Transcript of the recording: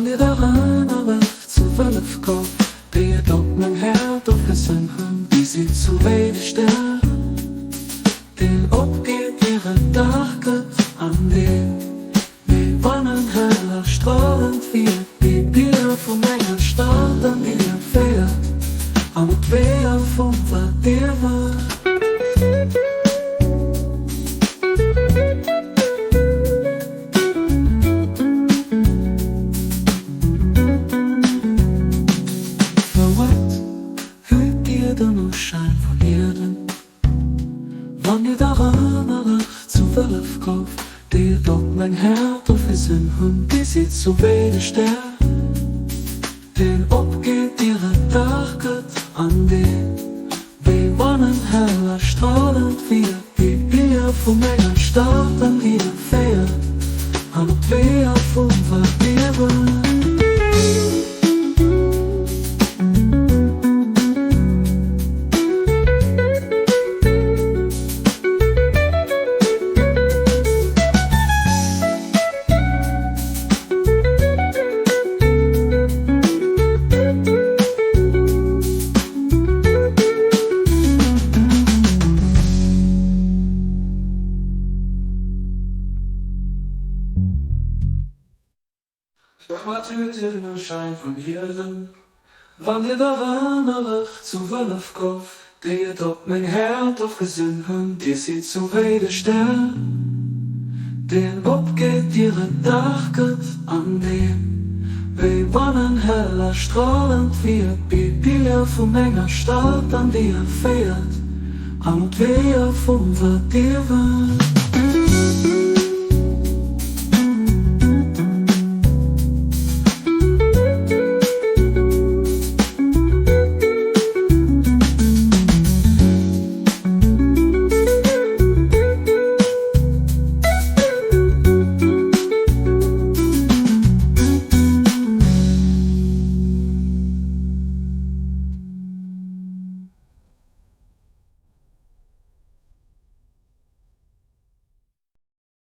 Wanneer daran allicht zu 12 Kopf, die op mijn hart of gesunken, die ziet zo wederstel. Den opgeht ihre Dachke an den, wie Wannen heller strahlend wird, die Bilder von meiner Stadt an ihr fährt, am Wehr von was dir war. Schein von Erden. Wanneer daran allicht zu 12 Kopf, die op mijn hart of is een hond, die ziet zo wederstel. Den opgeht ihre Dachkeit an den, wie Wannen heller strahlend wird, die Bilder von meiner Stadt an ihr fährt, an het weer von wat wir waren. Doch wat hört ihr den Schein von Erden? Wanneer daran allicht zu 12 Kopf, die op mijn hart of gesunken, die ziet zo wederstel. Den opgeht ihre Dachkeit an den, wie Wannen heller strahlend wird, wie Bilder von meiner Stadt an die fährt, am Wehr von wat dir war.